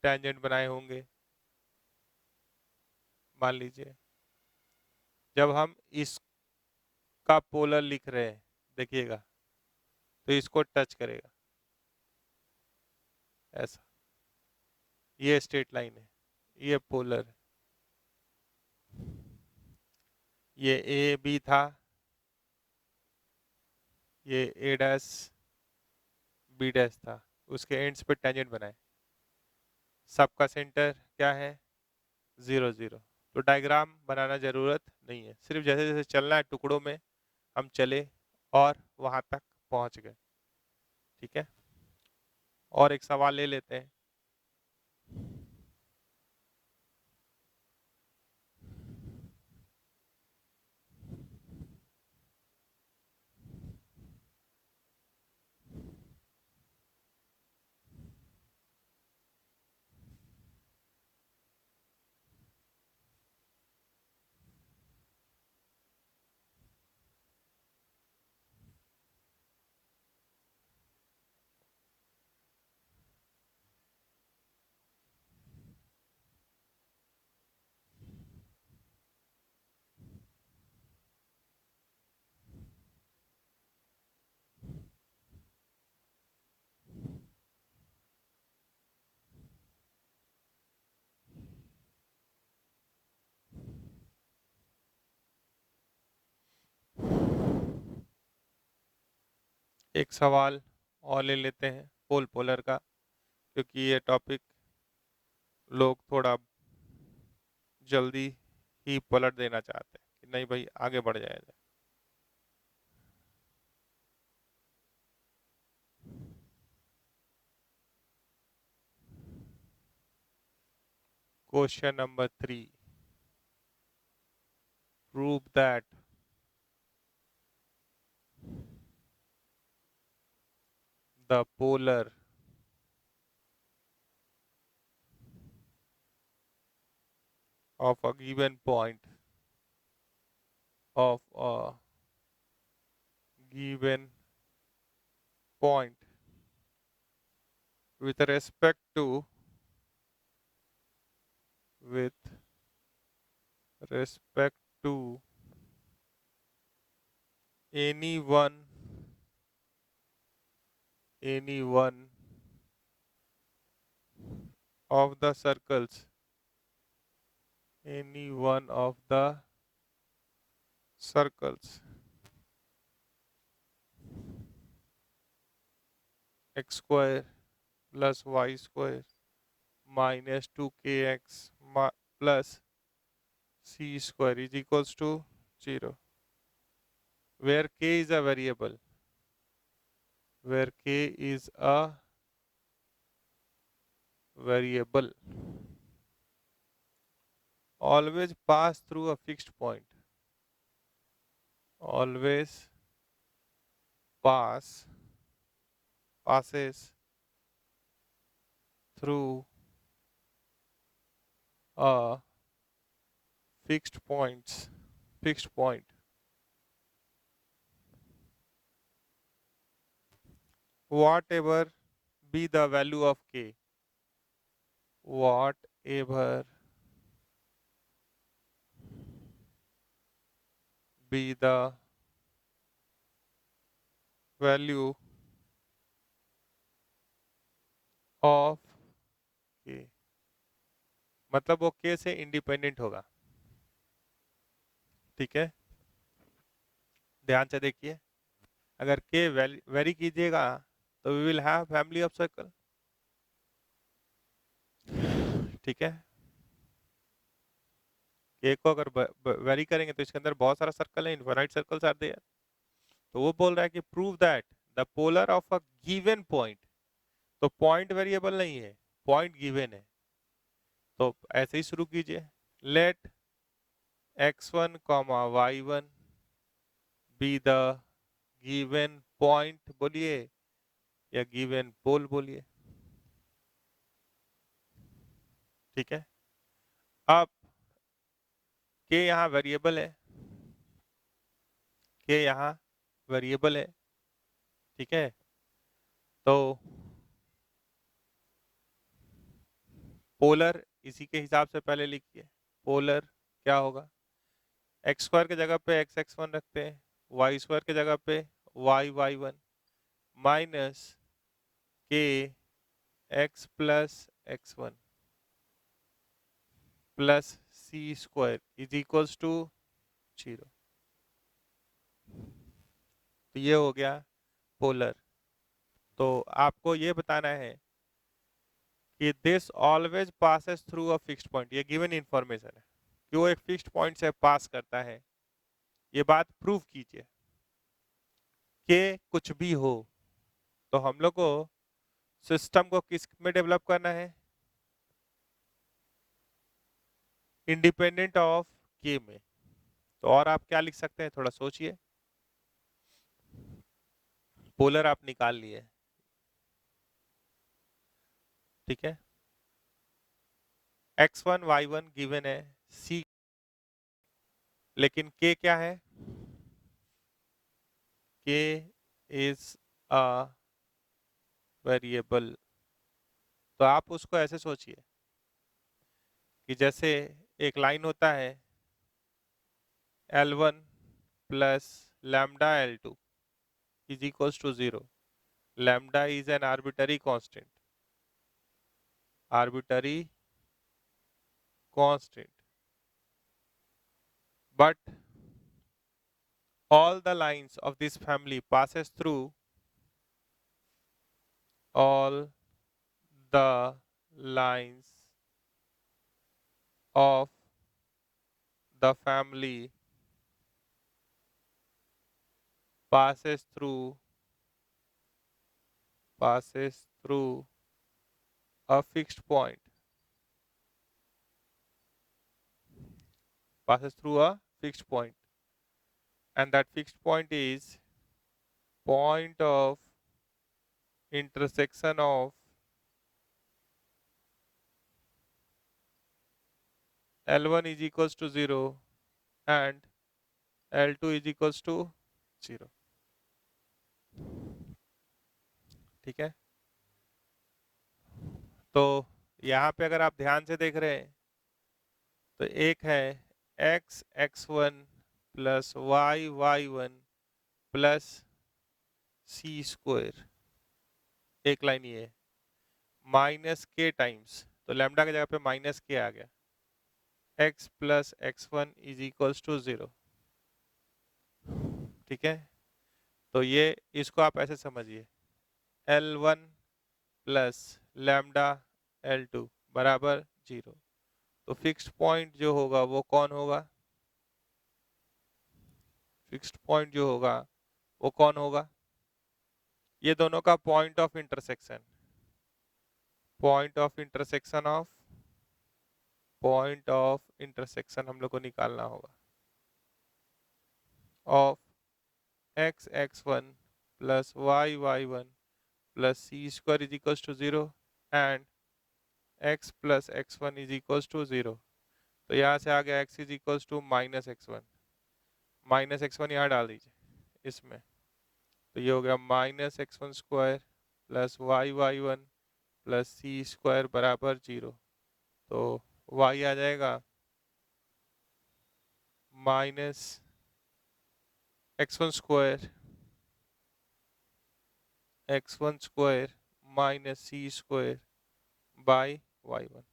टेंजेंट बनाए होंगे। मान लीजिए जब हम इसका पोलर लिख रहे हैं, देखिएगा तो इसको टच करेगा ऐसा, ये स्ट्रेट लाइन है, ये पोलर, ये ए बी था, ये ए डैश बी डैश था, उसके एंड्स पे टेंजेंट बनाए, सबका सेंटर क्या है 0 0। तो डायग्राम बनाना जरूरत नहीं है, सिर्फ जैसे जैसे चलना है टुकड़ों में हम चले और वहां तक पहुंच गए। ठीक है, और एक सवाल ले लेते हैं। एक सवाल और ले लेते हैं पोल पोलर का, क्योंकि ये टॉपिक लोग थोड़ा जल्दी ही पलट देना चाहते हैं कि नहीं भाई आगे बढ़ जाएगा। Question number 3, prove that the polar of a given point of a given point with respect to with respect to any one of the circles, any one of the circles x square plus y square minus 2kx plus c square is equals to 0, where k is a variable, where k is a variable, always pass through a fixed point, always passes through a fixed point, whatever be the value of k, whatever be the value of k, मतलब वो k से independent होगा। ठीक है, ध्यान से देखिए, अगर k वेरी कीजिएगा तो we will have family of circle. ठीक है, k को अगर वेरी करेंगे तो इसके अंदर बहुत सारा सर्कल है, इनफाइनाइट सर्कल्स आर देयर। तो वो बोल रहा है कि prove that the polar of a given point, तो पॉइंट वेरिएबल नहीं है, पॉइंट गिवन है। तो ऐसे ही शुरू कीजिए, let x1 y1 be the given point बोलिए या गिवन पोल बोलिए। ठीक है, अब के यहाँ वेरिएबल है, के यहाँ वेरिएबल है। ठीक है, तो पोलर इसी के हिसाब से पहले लिखिए, पोलर क्या होगा, एक्स स्क्वायर की जगह पे एक्स एक्स वन रखते हैं, वाई स्क्वायर की जगह पे y y one minus k x plus x one plus c square is equals to 0। तो ये हो गया पोलर। तो आपको ये बताना है कि this always passes through a fixed point, ये गिवन इंफॉर्मेशन है कि वो एक फिक्स्ड पॉइंट से पास करता है, ये बात प्रूव कीजिए। के कुछ भी हो, तो हम लोग को सिस्टम को किस में डेवलप करना है, इंडिपेंडेंट ऑफ के में। तो और आप क्या लिख सकते हैं, थोड़ा सोचिए। पोलर आप निकाल लिए, ठीक है, x1 y1 गिवन है, c, लेकिन k क्या है, k इज अ वेरिएबल। तो आप उसको ऐसे सोचिए कि जैसे एक लाइन होता है L1 plus lambda L2 is equals to 0। Lambda is an arbitrary constant, but all the lines of this family passes through all the lines of the family passes through a fixed point, passes through a fixed point, and that fixed point is point of intersection of L1 is equals to 0 and L2 is equals to 0. ठीक है, तो यहाँ पे अगर आप ध्यान से देख रहे हैं तो एक है x x1 plus y y1 plus c square, एक लाइन ये माइनस के टाइम्स, तो लैम्डा की जगह पे माइनस के आ गया, x plus x1 is equals to 0. ठीक है, तो ये इसको आप ऐसे समझिए L1 प्लस लैम्डा L2 बराबर 0. तो फिक्स्ड पॉइंट जो होगा वो कौन होगा, फिक्स्ड पॉइंट जो होगा वो कौन होगा, ये दोनों का point of intersection, point of intersection of, point of intersection हम लोग को निकालना होगा of x x1 plus y y1 plus c square is equals to 0 and x plus x1 is equals to 0. तो यहाँ से आ गया x is equals to minus x1, minus x1 यहाँ डाल दीजिए इसमें, तो ये हो गया minus x1 square plus y y1 plus c square बराबर 0. तो y आ जाएगा minus x1 square minus c square by y1.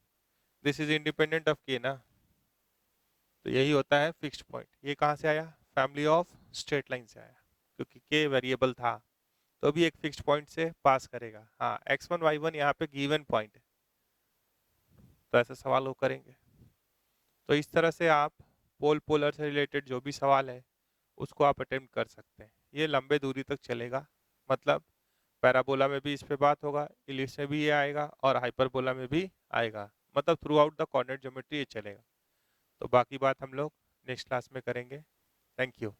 This is independent of k ना, तो यही होता है फिक्स्ड पॉइंट. ये कहाँ से आया, फैमिली ऑफ स्ट्रेट लाइन से आया, क्योंकि k वेरिएबल था तो भी एक फिक्स्ड पॉइंट से पास करेगा. हाँ, x1 y1 यहाँ पे गिवन पॉइंट है, तो ऐसे सवाल वो करेंगे. तो इस तरह से आप पोलर से रिलेटेड जो भी सवाल है उसको आप अटेम्प्ट कर सकते हैं. ये लंबे दूरी तक चलेगा, मतलब पैराबोला में भी इस पे बात होगा, इलिप्स में भी ये आएगा और हाइपरबोला में भी आएगा, मतलब through out the coordinate geometry ये चलेगा. तो बाकी बात हम लोग नेक्स्ट क्लास में करेंगे. Thank you.